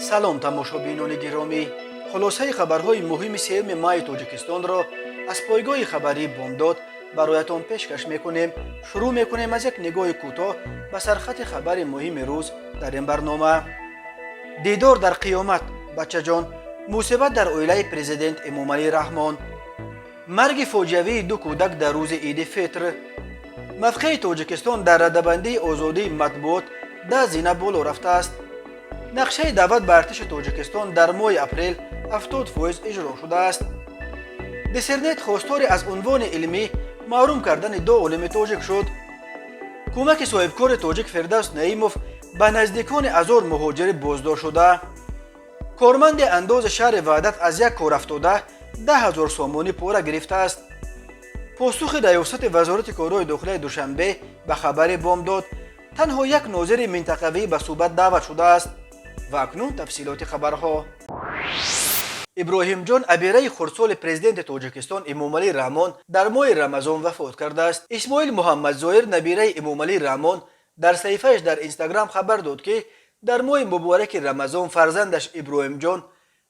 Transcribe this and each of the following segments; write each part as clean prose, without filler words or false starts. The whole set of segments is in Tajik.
салом тамошобинони гиромӣ, хулосаи хабарҳои муҳими 3 майи тоҷикистонро аз пойгоҳи хабарии бомдод бароятон пешкаш мекунем. шурӯъ мекунем аз як нигоҳи кӯтоҳ ба сархати хабари муҳими рӯз дар ин барнома. дидор дар қиёмат, бачаҷон, мусибат дар оилаи президент эмомалӣ раҳмон, марги фоҷиавии ду кӯдак дар рӯзи иди фитр, мавқеи тоҷикистон дар радабандии озодии матбуот да зина боло рафтааст. нақшаи даъват ба артиши тоҷикистон дар моҳи апрел 70% иҷро шудааст. дисернет хостори аз унвони илмӣ маҳрум кардани ду олими тоҷик шуд. кӯмаки соҳибкори тоҷик Фирдавс Наимов ба наздикони 1000 муҳоҷирӣ боздошт шуда. корманди андози шаҳри Ваҳдат аз як корафтода 10,000 сомонӣ пора гирифтааст. посухи раёсати вазорати корҳои дохилаи Душанбе ба хабари бомдод, танҳо як нозири минтақавӣ ба суҳбат даъват шудааст. ва акнун тафсилоти хабарҳо. иброҳимҷон абираи хурдсоли президенти тоҷикистон Эмомалӣ Раҳмон дар моҳи Рамазон вафот кардааст. исмоил Муҳаммадзоир набираи Эмомалӣ Раҳмон дар саҳифааш дар Инстаграм хабар дод ки дар моҳи мубораки Рамазон фарзандаш Иброҳимҷон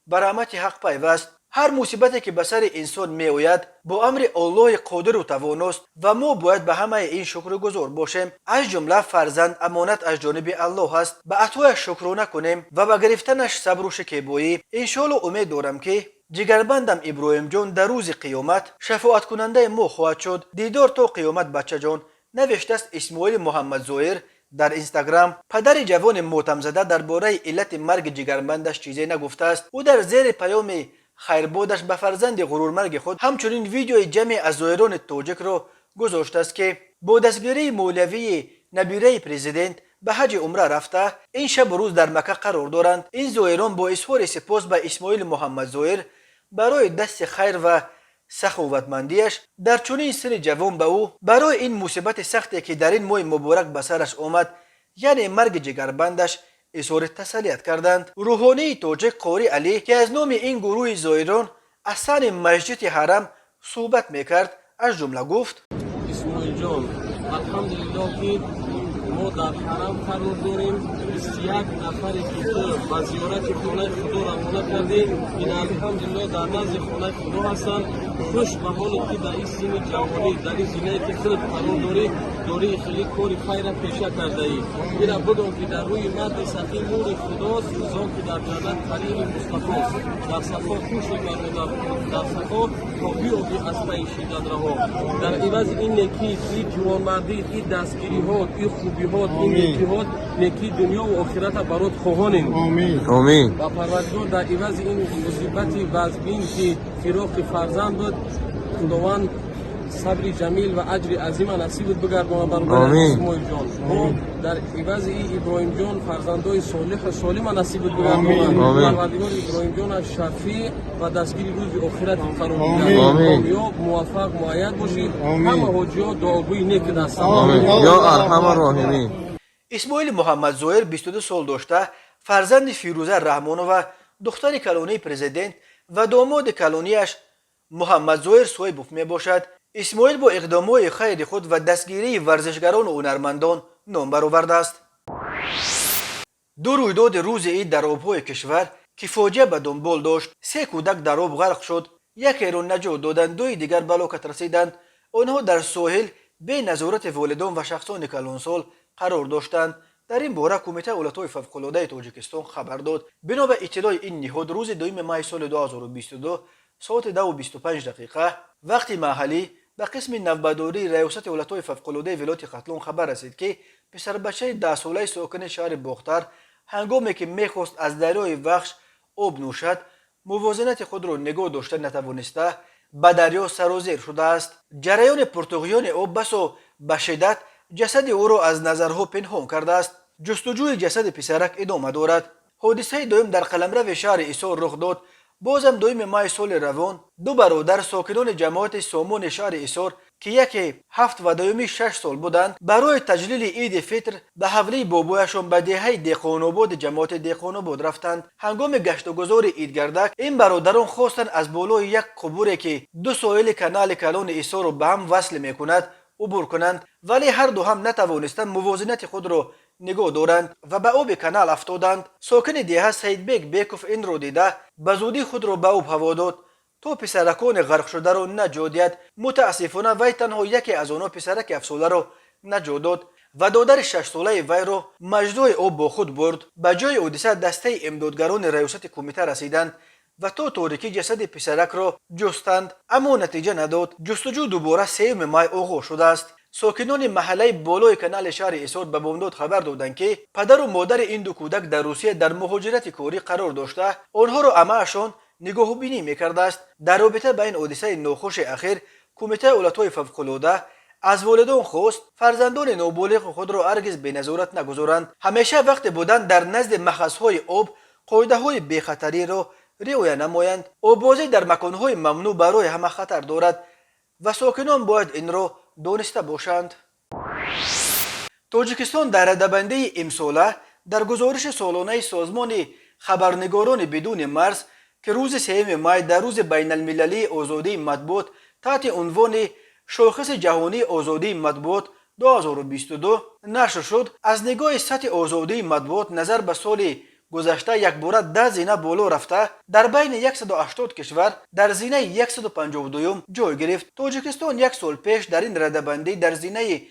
ба раҳмати ҳақ пайваст. ҳар мусибате ки ба сари инсон меояд бо амри Аллоҳи қодиру тавоност ва мо бояд ба ҳамаи ин шукргузор бошем. аз ҷумла фарзанд амонат аз ҷониби Аллоҳ аст. ба атояш шукрона кунем ва ба гирифтанаш сабру шикебоӣ. иншоалло умед дорам ки ҷигарбандам Иброҳимҷон дар рӯзи қиёмат шафоаткунандаи мо хоҳад шуд. дидор то қиёмат, бачаҷон, навиштааст Исмоил Муҳаммадзоир дар Инстаграм. падари ҷавони мотамзада дар бораи иллати марги ҷигарбандаш чизе нагуфтааст. ӯ дар зери паёми хайрбодаш ба фарзанди ғурурмарги худ ҳамчунин видеои ҷамъи аз зоирони тоҷикро гузоштааст ки бо дастгирии молиявии набираи президент ба ҳаҷи умра рафта ин шабу рӯз дар Макка қарор доранд. ин зоирон бо изҳори сипос ба Исмоил Муҳаммадзоир барои дасти хайр ва саховатмандиаш дар чунин синни ҷавон ба ӯ барои ин мусибати сахте ки дар ин моҳи муборак ба сараш омад, яъне марги ҷигарбандаш, изҳори таsalliят карданд. рӯҳонии тоҷик Қори Алӣ ки аз номи ин гурӯҳи зоирон аз сани масҷиди ҳарам суҳбат мекард, аз ҷумла гуфт: исмоилҷон, алҳамдулиллоҳ ки мо дар ҳарам қарор дорем. 21 нафаре ки ту ба зиёрати хонаи худо равона кардӣ, ин алҳамдулиллоҳ дар назди хонаи худо ҳастанд. хуш ба ҳоле ки дар ин синни ҷавонӣ, дар ин зинае ки хеле қарор дорӣ хеле кори хайра пеша кардаӣ. ира будон ки дар рӯи марди сахӣ нури худост, зон ки дар ҷаннат қарини Мустафост. дар сафо хуши бармодар, дар сафо то биёбӣ аз пайи шиддатраҳо. дар ивази ин некӣ, ин ҷувонмардӣ, ин дастгириҳо, ин хубиҳо, ин некиҳо, некии дунё ва охирата барот хоҳонем. Амин. ва парвардигор дар ивази ин мусибати вазбин ки фироқи фарзанд буд, худованд сабри ҷамил ва аҷри азима насибут бигардона баробари Исмоилҷон. мо дар ивази ин Иброҳимҷон фарзандои солиҳу солима насибут бигардона. парвардигор Иброҳимҷонаш шафиъ ва дастгири рӯзи охирати қарор диҳад. комёб, муваффақ, муайяд бошед. ҳама ҳоҷиҳо дуогӯи нек дастанд. ё арҳамар роҳимин. исмоил Муҳаммадзоир 22 сол дошта фарзанди Фирӯза Раҳмонова, духтари калонии президент ва домоди калонияш Муҳаммадзоир Соҳибов мебошад. исмоил бо иқдомҳои хайри худ ва дастгирии варзишгарону ҳунармандон ном баровардааст. ду рӯйдоди рӯзи ид дар обҳои кишвар ки фоҷиа ба дунбол дошт. 3 кӯдак дар об ғарқ шуд, якеро наҷот доданд, дуи дигар ба ҳалокат расиданд. онҳо дар соҳил бе назорати волидон ва шахсони калонсол қарор доштанд. дар ин бора Кумитаи ҳолатҳои фавқулодаи Тоҷикистон хабар дод. бино ба иттилои ин ниҳод рӯзи 2 майи соли 2022 соати 10:25 вақти маҳаллӣ ба қисми навбадории раёсати ҳолатҳои фавқулодаи вилояти Қатлон хабар расид ки писарбачаи 10-солаи сокини шаҳри Бохтар ҳангоме ки мехост аз дарёи Вахш об нӯшад, мувозинати худро нигоҳ дошта натавониста ба дарё сарозир шудааст. ҷараёни пуртуғёни об басо ба шиддат ҷасади ӯро аз назарҳо пинҳон кардааст. ҷустуҷӯи ҷасади писарак идома дорад. ҳодисаи дуюм дар қаламрави шаҳри Исор рух дод. бозам 2 майи соли равон ду бародар сокинони ҷамоати Сомони шаҳри Исор ки яке 7 ва дуюми 6 сол буданд, барои таҷлили иди фитр ба ҳавлии бобояшон ба деҳаи Деҳқонободи ҷамоати Деҳқонобод рафтанд. ҳангоми гаштугузори идгардак ин бародарон хостанд аз болои як қубуре ки ду соили канали калони Исорро ба ҳам васл мекунад عبور کنند، ولی هر دو هم نتوانستند موازنت خود را نگاه دارند و به آب کانال افتادند. ساکن دیه سعید بیگ بیکوف این رو دیده به زودی خود را به آب هوا داد تا پسرکان غرق شده را نجات دهد. متاسفانه وی تنها یکی از آنها پسرک افسرده را نجات داد و دادر 6 ساله وی را مجدوی آب با خود برد. به جای حادثه دسته امدادگران ریاست کمیته رسیدند و تا تاریکی جسد پسرک را جستند، اما نتیجه نداد. جستجو دوباره 3 مای آغاز شده است. ساکنان محله بالای کانال شهر ایسار به بامداد خبر دادند که پدر و مادر این دو کودک در روسیه در مهاجرت کاری قرار داشته، آنها را عمه‌شان نگاهبینی میکرده است. در رابطه با این حادثه ناخوش اخیر، کمیته حالتهای فوق‌العاده از والدان خواست فرزندان نابالغ خود را هرگز به نظارت نگذارند. همیشه وقت بودن در نزد مخزن‌های آب قاعده‌های بی‌خطری را رعایت نمایند. آببازی در مکان‌های ممنوع برای همه خطر دارد و ساکنان باید این را دانسته باشند. تاجیکستان در رده‌بندی امساله در گزارش سالانه سازمان خبرنگاران بدون مرز که روز 3 مای در روز بین المللی آزادی مطبوعات تحت عنوان شاخص جهانی آزادی مطبوعات 2022 نشر شد، از نگاه سطح آزادی مطبوعات نظر به سال گذشته یک باره 10 زینه بالا رفته در بین 180 کشور در زینه 152 جای گرفت. تاجیکستان یک سال پیش در این رده‌بندی در زینه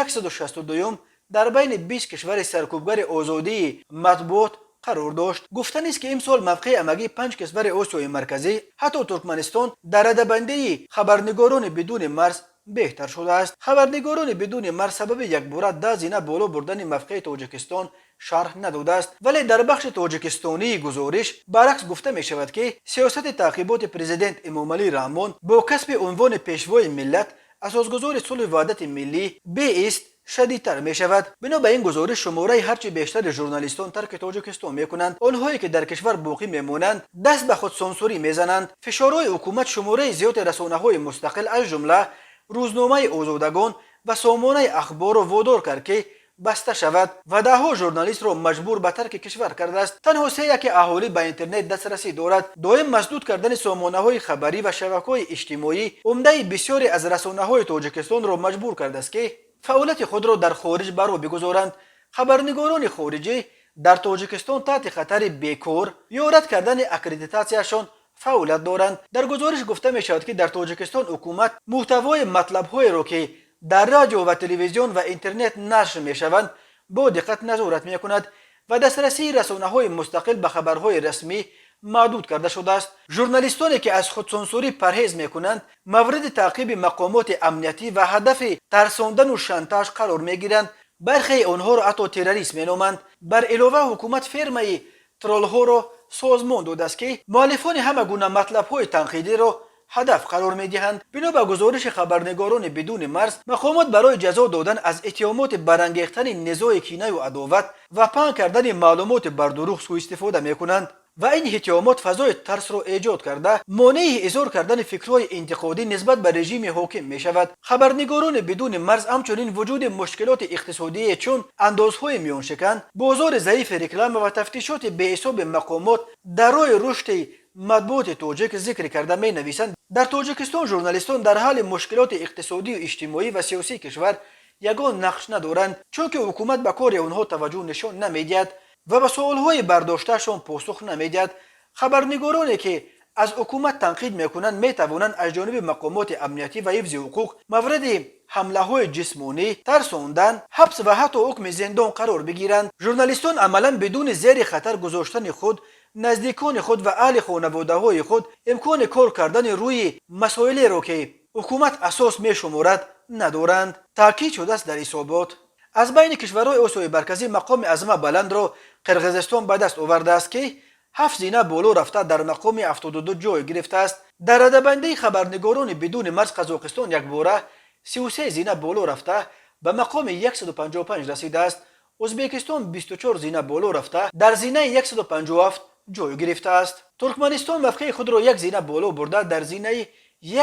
162 در بین 20 کشور سرکوبگر آزادی مطبوعات قرار داشت. گفتن است که امسال موقع امگی 5 کشور آسیای مرکزی حتی ترکمنستان در رده‌بندی خبرنگاران بدون مرز بهتر شده است. خبرنگاران بدون مرز سبب یک باره 10 زینه بالا بردن موقع تاجیکستان شرح نداده است، ولی در بخش تاجیکستانی گزارش برعکس گفته می شود که سیاست تعقیبات پرزیدنت امامعلی رحمان با کسب عنوان پیشوای ملت اساسگذار صلح وحدت ملی بیست شدیدتر می شود. بنا به این گزارش شماره هرچی بیشتر ژورنالیستان ترک تاجیکستان می کنند. آنهایی که در کشور باقی میمانند دست به خود سانسوری میزنند. فشارهای حکومت شماره زیاد رسانه‌های مستقل از جمله روزنامه آزادگان و سامانه اخبار را وادار کرد که بسته شود و دهها ژورنالیست را مجبور به ترک کشور کرده است. تنها 3 که اهالی به اینترنت دسترسی دارد. دائم مسدود کردن سامانه‌های خبری و شبکه‌های اجتماعی عمده بسیاری از رسانه‌های تاجیکستان را مجبور کرده است که فعالیت خود را در خارج برا بگذارند. خبرنگاران خارجی در تاجیکستان تحت خطر بیکار یا رد کردن اکریدیتاسیشان فعالیت دارند. در گزارش گفته می شود که در تاجیکستان حکومت محتوای مطلب‌های را که در رادیو و تلویزیون و اینترنت نشر می شوند با دقت نظارت می کند و دسترسی رسانه‌های مستقل به خبرهای رسمی محدود کرده شده است. ژورنالیستانی که از خودسانسوری پرهیز می کنند مورد تعقیب مقامات امنیتی و هدف ترساندن و شانتاژ قرار می گیرند. برخی آنها را حتی تروریست می نامند. بر علاوه حکومت فرمای ترول‌ها را سازمان داده است که مؤلفان همه گونه مطلب‌های تنقیدی را هدف قرار می‌دهند. بنا به گزارش خبرنگاران بدون مرز، مقامات برای جزا دادن از اتهامات برانگیختن نزاع کینه و عداوت و پنهان کردن معلومات بر دروغ سوء استفاده می‌کنند و این اتهامات فضای ترس را ایجاد کرده مانع اظهار کردن فکرهای انتقادی نسبت به رژیم حاکم می‌شود. خبرنگاران بدون مرز همچنین وجود مشکلات اقتصادی چون اندازهای میانشکن، بازار ضعیف رکلام و تفتیشات بی‌حساب مقامات در راه رشد مطبوعات تاجیک ذکر کرده می نویسند. در تاجیکستان ژورنالیستان در حال مشکلات اقتصادی و اجتماعی و سیاسی کشور یگان نقش ندارند، چون که حکومت به کار آنها توجه نشان نمیدهد و به سوالهای برداشتهشان پاسخ نمیدهد. خبرنگارانی که از حکومت تنقید میکنند میتوانند از جانب مقامات امنیتی و حفظ حقوق مورد حمله های جسمانی، ترساندن، حبس و حتی حکم زندان قرار بگیرند. ژورنالیستان عملا بدون زیر خطر گذاشتن خود، نزدیکان خود و اهل خانواده های خود امکان کار کردن روی مسائلی را که حکومت اساس می شمارد ندارند. تاکید شده است در حسابات. از بین کشورهای آسیای مرکزی مقام عظمت بلند را قرقیزستان به دست آورده است که 7 زینه بالا رفته در مقام 72 جای گرفته است. در رده‌بندی خبرنگاران بدون مرز قزاقستان یک باره 33 زینه بالا رفته به مقام 155 رسیده است. ازبکستان 24 زینه بالا رفته در زینه 157 جای گرفته است. ترکمنستان موقع خود را 1 زینه بالا برده در زینه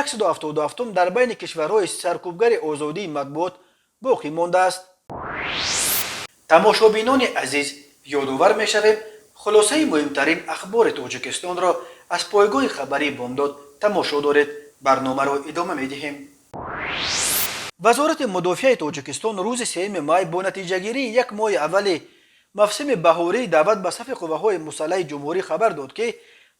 177 در بین کشورهای سرکوبگر آزادی مطبوعات باقی مانده است. تماشابینان عزیز، یادآور می‌شویم خلاصه مهمترین اخبار تاجیکستان را از پایگاه خبری بامداد تماشا دارید. برنامه را ادامه می‌دهیم. وزارت مدافع تاجیکستان روز 3 مای با نتیجهگیری یک ماه اول موسم بهاری دعوت به صف قوه‌های مسلح جمهوری خبر داد که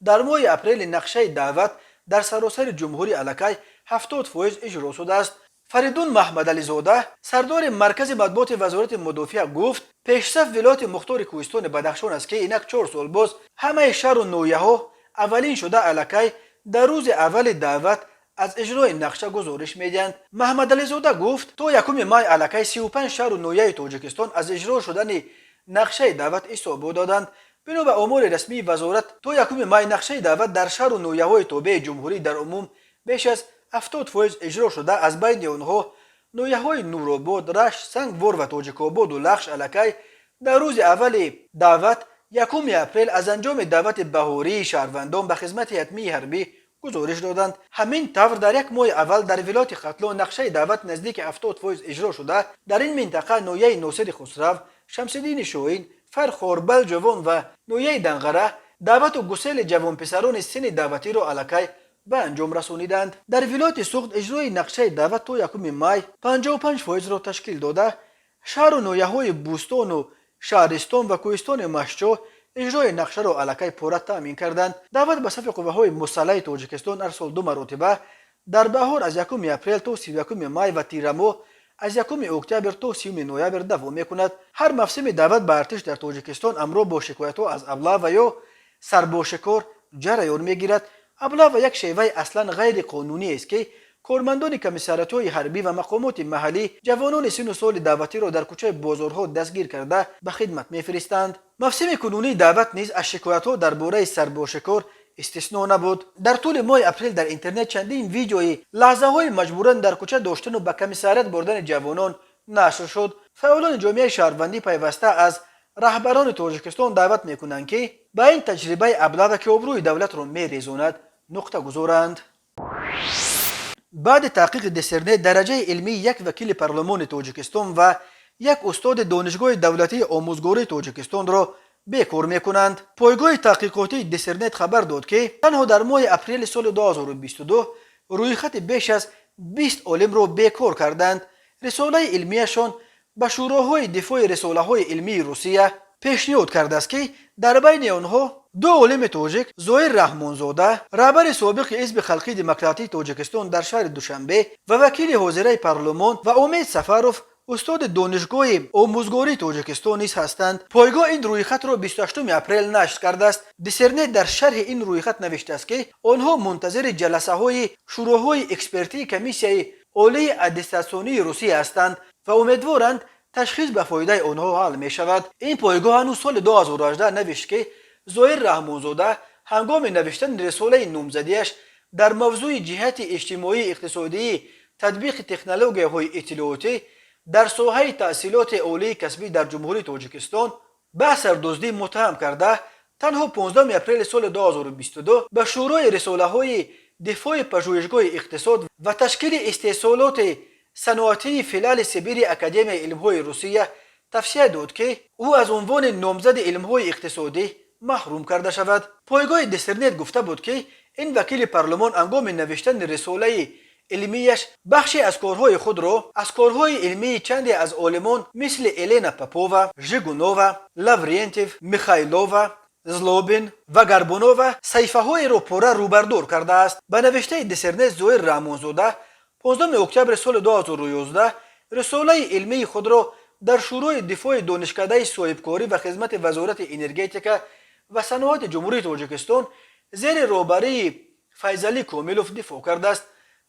در ماه اپریل نقشه دعوت در سراسر جمهوری الکی 70% اجرا شده است. فریدون محمد علی زاده سردار مرکز مطبوعات وزارت مدافع گفت پیشرفت ولایت مختار کوهستان بدخشان است که اینک 4 سال باز همه شهر و نویه‌ها اولین شده الکی در روز اول دعوت از اجرای نقشه گزارش میدهند. محمد علی زاده گفت تا 1 مای الکی 35 شهر و نویه تاجیکستان از اجرا شدن نقشه دعوت استعفا دادند. بنا به امور رسمی وزارت تا 1 مای نقشه دعوت در شهر و نویه‌های تابع جمهوری در عموم بیش از 70% اجرا شده. از بین آنها نویه‌های نورآباد، رشت، سنگوار و تاجیک‌آباد و لخش الکی در روز اول دعوت 1 اپریل از انجام دعوت بهاری شهروندان به خدمت حتمی حربی گزارش دادند. همین طور در یک ماه اول در ولایت ختلان نقشه دعوت نزدیک 70% اجرا شده. در این منطقه نویه ناصر خسرو، شمس‌الدین شاهین، فرخاربل جوان و نویه دنغره دعوت و گسیل جوان پسران سن دعوتی را الکی به انجام رسانیدند. در ولایت سوخت اجرای نقشه دعوت تا 1 مای 55% را تشکیل داده. شهر و نویه‌های بوستان و شهرستان و کوهستان مشجع اجرای نقشه را الکی پوره تامین کردند. دعوت به صف قوه‌های مسلح تاجیکستان هر سال 2 مرتبه در بهار از 1 اپریل تا 31 مای و تیرماه از 1 اکتبر تا 30 نوامبر دوام میکند. هر موسم دعوت به ارتش در تاجیکستان همراه با شکایت‌ها از ابله و یا سرباشکار جریان میگیرد. ابله یک شیوه اصلا غیر قانونی است که کارمندان کمیساریات‌های حربی و مقامات محلی جوانان سن و سال دعوتی را در کوچه بازارها دستگیر کرده به خدمت میفرستند. موسم کنونی دعوت نیز از شکایت‌ها درباره سرباشکار استثنا نبود. در طول ماه اپریل در اینترنت چندین ویدیوی لحظه‌های مجبوراً در کوچه داشتن و به کمیساریات بردن جوانان نشر شد. فعالان جامعه شهروندی پیوسته از رهبران تاجیکستان دعوت میکنند که به این تجربه ابله که آبروی دولت را میریزاند نقطه گذارند. بعد تحقیق دسرنه درجه علمی یک وکیل پارلمان تاجیکستان و یک استاد دانشگاه دولتی آموزگاری تاجیکستان را بیکار میکنند. پایگاه تحقیقاتی دسرنت خبر داد که تنها در ماه اپریل سال 2022 روی خط بیش از 20 عالم را بیکار کردند. رساله علمیشان به شوراهای دفاع رساله‌های علمی روسیه پیشنهاد کرده است که در بین آنها 2 عالم تاجیک، ظاهر رحمانزاده رهبر سابق حزب خلقی دموکراتیک تاجیکستان در شهر دوشنبه و وکیل حاضره پارلمان و امید سفروف استاد دانشگاه آموزگاری تاجیکستان نیز هستند. پایگاه این رویخط را 28 اپریل نشر کرده است. دسرنت در شرح این رویخط نوشته است که آنها منتظر جلسه های شوراهای اکسپرتی کمیسیای عالی اتستاسیونی روسیه هستند و امیدوارند تشخیص به فایده آنها حل می شود. این پایگاه هنوز سال 2018 نوشت که ظاهر رحمانزاده هنگام نوشتن رساله نامزدیش در موضوع جهت اجتماعی اقتصادی تطبیق تکنولوژی‌های اطلاعاتی در ساحه تحصیلات عالی کسبی در جمهوری تاجیکستان به سردزدی متهم کرده تنها 15 اپریل سال 2022 به شورای رساله‌های دفاع پژوهشگاه اقتصاد و تشکیل استحصالات صنعتی فیلال سیبری اکادمی علم‌های روسیه توصیه داد که او از عنوان نامزد علم‌های اقتصادی محروم کرده شود. پایگاه دسرنت گفته بود که این وکیل پارلمان هنگام نوشتن رساله علمیش بخشی از کارهای خود را از کارهای علمی چندی از عالمان مثل الینا پاپووا، ژیگونووا، لاورینتیف، میخایلووا، زلوبین و گربونووا صحیفه‌های را پاره روبردار کرده است. به نوشته دسرنت ظاهر رحمانزاده 15 اکتبر سال 2011 رساله علمی خود را در شورای دفاع دانشکده صاحبکاری و خدمت وزارت انرژتیک و صنعت جمهوری تاجیکستان زیر رهبری فیضعلی کاملوف دفاع کرده است.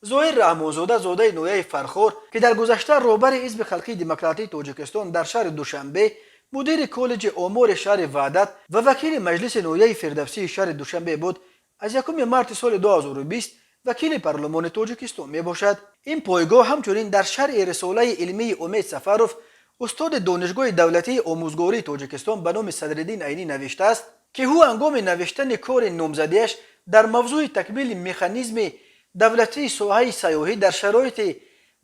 ظاهر رحمانزاده زاده نویه فرخار که در گذشته رهبر حزب خلقی دموکراتیک تاجیکستان در شهر دوشنبه، مدیر کالج آمار شهر وحدت و وکیل مجلس نویه فردوسی شهر دوشنبه بود، از 1 مارس سال 2020 وکیل پارلمان تاجیکستان می باشد. این پایگاه همچنین در شرح رساله علمی امید سفروف استاد دانشگاه دولتی آموزگاری تاجیکستان به نام صدرالدین عینی نوشته است که او هنگام نوشتن کار نامزدیش در موضوع تکمیل مکانیزم دولتی ساحه سیاحی در شرایط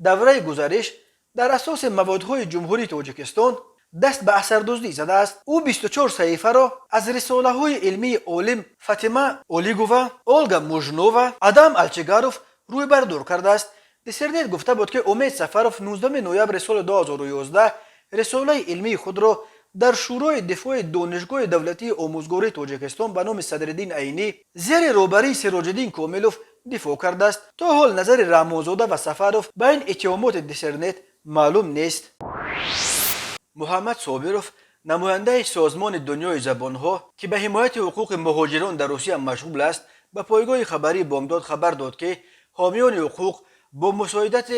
دوره گزارش در اساس موادهای جمهوری تاجیکستان دست به اثردزدی زده است. او 24 صحیفه را از رساله‌های علمی عالم فاطمه اولیگووا، اولگا موژنووا، آدم الچگاروف روی بردار کرده است. دیسرنت گفته بود که امید سفروف 19 نوامبر سال 2011 رساله علمی خود را در شورای دفاع دانشگاه دولتی آموزگاری تاجیکستان به نام صدرالدین عینی زیر رهبری سراجالدین کاملوف دفاع کرده است. تا حال نظر رحمانزاده و سفروف به این اتهامات دیسرنت معلوم نیست. محمد صابروف نماینده سازمان دنیای زبانها که به حمایت حقوق مهاجران در روسیه مشغول است به پایگاه خبری بامداد خبر داد که حامیان حقوق با مساعدت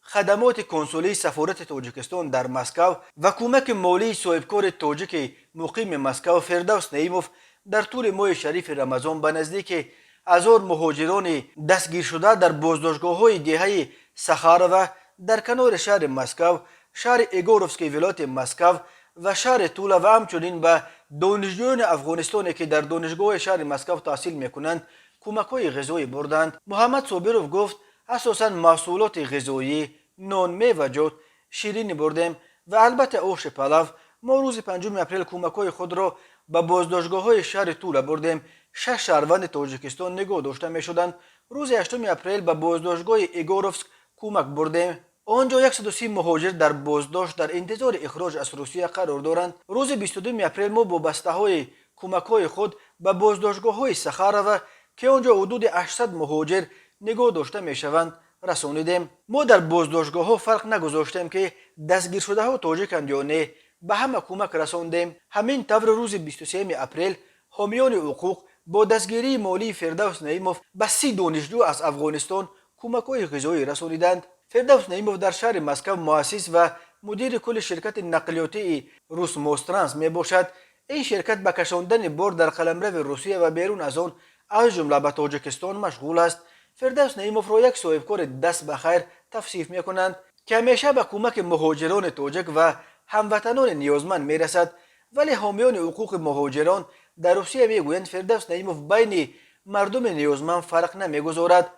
خدمات کنسولی سفارت تاجیکستان در مسکو و کمک مالی صاحبکار تاجیک مقیم مسکو فردوس نعیموف در طول ماه شریف رمضان به نزدیک 1000 مهاجران دستگیر شده در بازداشتگاه‌های دهه سخاروه در کنار شهر مسکو، شهر ایگوروفسکی ولایت مسکو و شهر تولا و همچنین به دانشجویان افغانستانی که در دانشگاه شهر مسکو تحصیل میکنند کمک‌های غذایی بردند. محمد صابروف گفت اساساً محصولات غذایی، نان، میوه‌جات، شیرینی بردیم و البته آش پلو. ما روز 5 اپریل کمک‌های خود را به بازداشتگاه‌های شهر تولا بردیم. 6 شهروند تاجیکستان نگاه داشته می‌شدند. روز 8 اپریل به بازداشتگاه ایگوروفسک کمک بردیم. آنجا 130 مهاجر در بازداشت در انتظار اخراج از روسیه قرار دارند. روز 22 اپریل ما با بسته‌های کمک‌های خود به بازداشتگاه‌های سخاروه که آنجا حدود 800 مهاجر نگاه داشته میشوند رسانیدیم. ما در بازداشتگاه‌ها فرق نگذاشتیم که دستگیر شده ها تاجیکند یا نه، به همه کمک رساندیم. همین طور روز 23 اپریل حامیان حقوق با دستگیری مالی فردوس نعیموف به 30 دانشجو از افغانستان کمک‌های غذایی رسانیدند. فردوس نعیموف در شهر مسکو مؤسس و مدیر کل شرکت نقلیاتی روس موسترانس می باشد. این شرکت به کشاندن بار در قلمرو روسیه و بیرون از آن از جمله به تاجیکستان مشغول است. فردوس نعیموف را یک صاحبکار دست به خیر توصیف می کنند که همیشه به کمک مهاجران تاجیک و هموطنان نیازمند می رسد، ولی حامیان حقوق مهاجران در روسیه می گویند فردوس نعیموف بین مردم نیازمند فرق نمی گذارد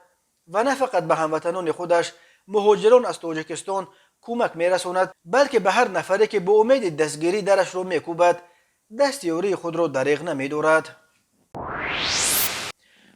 و نه فقط به هموطنان خودش مهاجران از تاجیکستان کمک می رساند، بلکه به هر نفری که با امید دستگیری درش را می کوبد دستیاری خود را دریغ نمی دارد.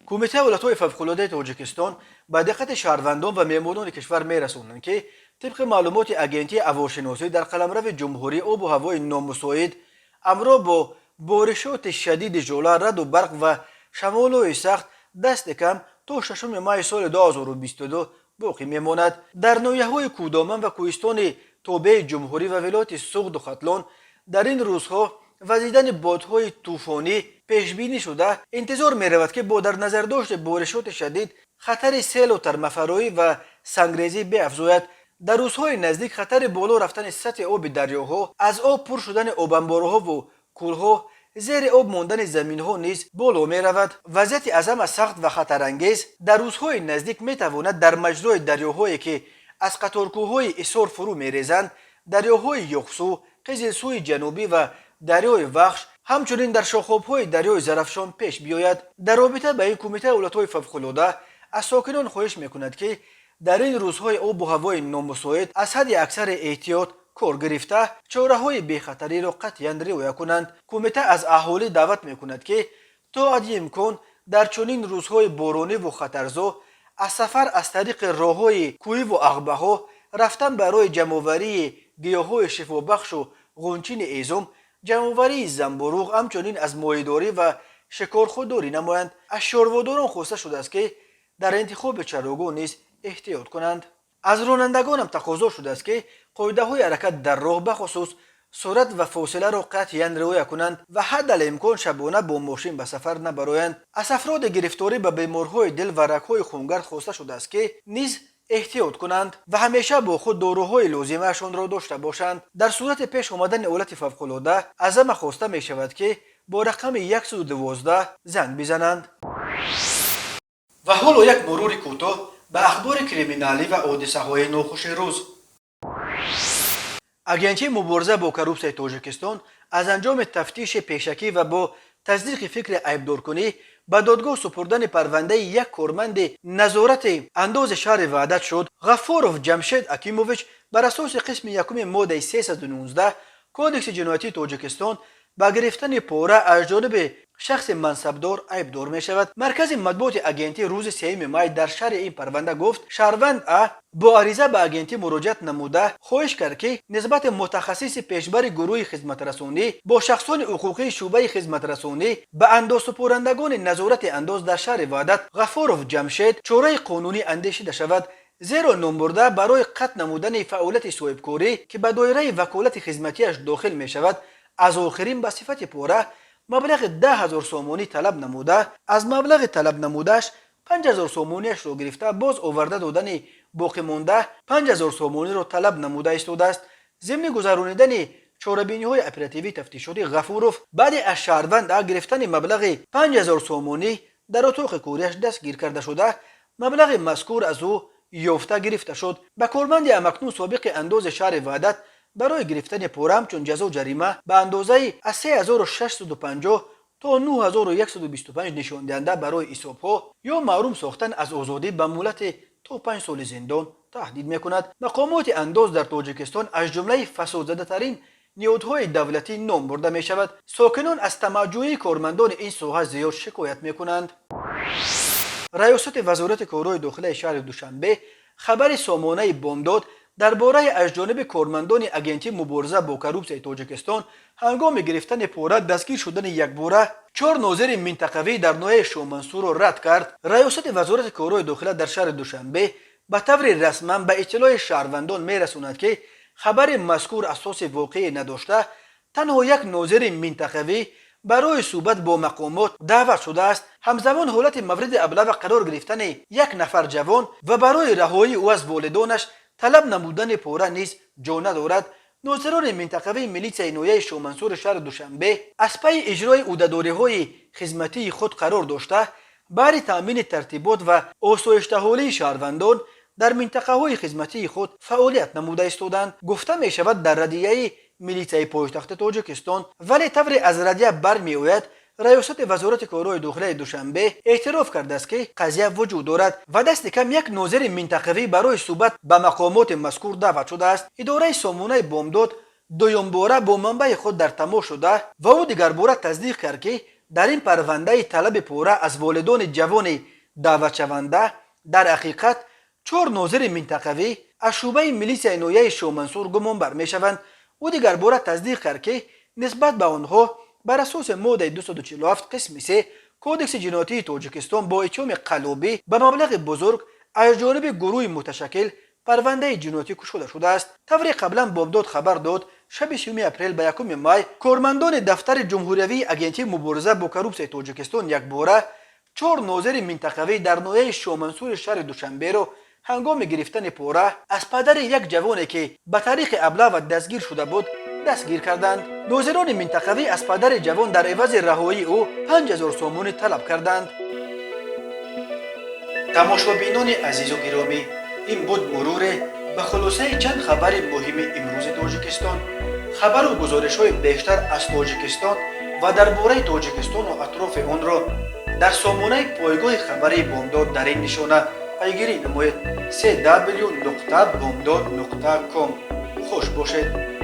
کمیته ولایت‌های فوق‌العاده تاجیکستان به دقت شهروندان و مهمانان کشور می رسانند که طبق معلومات اگنتی هواشناسی در قلمرو جمهوری آب و هوای نامساعد همراه با بارشات شدید ژوله، رعد و برق و شمال‌های سخت دست کم تا 6 ماه سال 2022 باقی میماند. در ناحیه‌های کودامن و کوهستان تابع جمهوری و ولایت سوخت و ختلان در این روزها وزیدن بادهای طوفانی پیش بینی شده. انتظار می رود که با در نظر داشت بارشات شدید خطر سیل و ترمفرایی و سنگریزی بیفزاید. در روزهای نزدیک خطر بالا رفتن سطح آب دریاها، از آب پر شدن آب انبارها و کولها، زیر آب ماندن زمینها نیز بالا می رود. وضعیت از همه سخت و خطرانگیز در روزهای نزدیک می تواند در مجرای دریاهایی که از قطارکوه‌های اسار فرو می ریزند، دریاهای یخسو، قزلسوی جنوبی و دریای وخش، همچنین در شاخاب‌های دریای زرافشان پیش بیاید. در رابطه با این کمیته ولایت‌های فوق‌العاده از ساکنان خواهش می‌کند که در این روزهای آب و هوای نامساعد از حد اکثر احتیاط کار گرفته چاره‌های بی‌خطری را قطعاً رعایت کنند. کمیته از اهالی دعوت می‌کند که تا حد امکان در چنین روزهای بارانی و خطرزا از سفر از طریق راه‌های کوهی و عقبه‌ها رفتن برای جمع‌آوری گیاه‌های شفابخش و غنچین ایزم، جمع‌آوری زنبوروغ، همچنین از ماهیداری و شکار خودداری نمایند. از شارواداران خواسته شده است که در انتخاب چراگاه نیز احتیاط کنند. از رانندگان هم تقاضا شده است که قاعده‌های حرکت در راه بخصوص سرعت و فاصله را قطعاً رعایت کنند و حداقل شبانه با ماشین به سفر نبرایند. از افراد گرفتاری به بیماری‌های دل و رگ‌های خونگرد خواسته شده است که نیز احتیاط کنند و همیشه با خود داروهای لازمه‌شان را داشته باشند. در صورت پیش آمدن حالت فوق‌العاده از همه خواسته می شود که با رقم 112 زنگ بزنند. و حالا یک مرور کوتاه به اخبار کریمینالی و حادثه‌های ناخوش روز. اگنتی مبارزه با کروپسیون تاجیکستان از انجام تفتیش پیشکی و با تصدیق فکر عیبدارکنی به دادگاه سپردن پرونده یک کارمند نظارت انداز شهر وحدت شد. غفاروف جمشید اکیموویچ بر اساس قسم یکم ماده 319 کودکس جنایتی تاجیکستان با گرفتن پوره از جانب شخص منصبدار عیبدار می شود. مرکز مطبوعات اگنتی روز 3 مای در شرح این پرونده گفت شهروند ا با عریضه به اگنتی مراجعت نموده خواهش کرد که نسبت متخصص پیشبر گروه خدمت رسانی با شخصان حقوقی شعبه خدمت رسانی به اندازه‌سپارندگان نظارت انداز در شهر وحدت غفورov جمشید چاره قانونی اندیشیده شود، زیرا نامبرده برای قطع نمودن فعالیت صاحبکاری که به دایره وکالت خدمتیش داخل می شود از آخرین به صفت پوره مبلغ 10,000 سومانی طلب نموده، از مبلغ طلب نمودهش 5,000 سومانیش را گرفته باز آورده دادن باقی مانده 5,000 سومانی را طلب نموده ایستاده است. ضمن گذرانیدن چاره‌بینی‌های اپراتیوی تفتیشاتی غفورov بعد از شهروند گرفتن مبلغ 5,000 سومانی در اتاق کاریش دستگیر کرده شده، مبلغ مذکور از او یافته گرفته شد. به کارمند امکنون سابق انداز شهر وحدت برای گرفتن پوره همچون جزا جریمه به اندازه از 3,650 تا 9,125 نشان دهنده برای حساب‌ها یا محروم ساختن از آزادی به مهلت تا 5 سال زندان تهدید می‌کند. مقامات انداز در تاجیکستان از جمله فسادزده‌ترین نهادهای دولتی نام برده می شود. ساکنان از تمجید کارمندان این ساحه زیاد شکایت می‌کنند. ریاست وزارت کارهای داخلی شهر دوشنبه خبر سامانه بام داد درباره از جانب کارمندان اگنتی مبارزه با کروپسیون تاجیکستان هنگام گرفتن پوره دستگیر شدن یک بوره 4 ناظر منطقوی در ناحیه شامنسور را رد کرد. ریاست وزارت کارهای داخلی در شهر دوشنبه به طور رسما به اطلاع شهروندان میرساند که خبر مذکور اساس واقعی نداشته، تنها یک ناظر منطقوی برای صحبت با مقامات دعوت شده است. همزمان حالت مورد ابلاغ قرار گرفتن یک نفر جوان و برای رهایی او از والدانش طلب نمودن پوره نیز جا ندارد. ناظران منطقوی میلیسیای ناحیه شامنسور شهر دوشنبه از پی اجرای عهدهداری‌های خدمتی خود قرار داشته برای تامین ترتیبات و آسایش حالی شهروندان در منطقه‌های خدمتی خود فعالیت نموده ایستادند. گفته می شود در ردیه میلیسیای پایتخت تاجیکستان ولی طور از ردیه برمی‌آید ریاست وزارت کارهای داخلی دوشنبه اعتراف کرده است که قضیه وجود دارد و دست کم یک ناظر منطقوی برای صحبت به مقامات مذکور دعوت شده است. اداره سامانه بامداد دوم باره با منبع خود در تماس شده و او دیگر باره تصدیق کرد که در این پرونده طلب پوره از والدان جوان دعوت شونده در حقیقت 4 ناظر منطقوی از شعبه میلیسیای ناحیه شامنسور گمان بر میشوند. او دیگر باره تصدیق کرد که نسبت به آنها بر اساس ماده 247 قسم 3 کودکس جنایتی تاجیکستان با اتهام قلابی به مبلغ بزرگ از جانب گروه متشکل پرونده جنایتی کشوده شده است. طور قبلا بامداد خبر داد شب 3 اپریل به 1 مای کارمندان دفتر جمهوری اگنتی مبارزه با کروپسیون تاجیکستان یک باره 4 ناظر منطقوی در ناحیه شامنسور شهر دوشنبه را هنگام گرفتن پوره از پدر یک جوانی که به طریق ابلاغ دستگیر شده بود دستگیر کردند. ناظران منطقوی از پدر جوان در عوض رهایی او 5,000 سومانی طلب کردند. تماشابینان عزیز و گرامی، این بود مرور به خلاصه چند خبر مهم امروز تاجیکستان. خبر و گزارش‌های بیشتر از تاجیکستان و درباره تاجیکستان و اطراف آن را در سامانه پایگاه خبری بامداد در این نشانه پیگیری نمایید: www.bomdad.com. خوش باشید.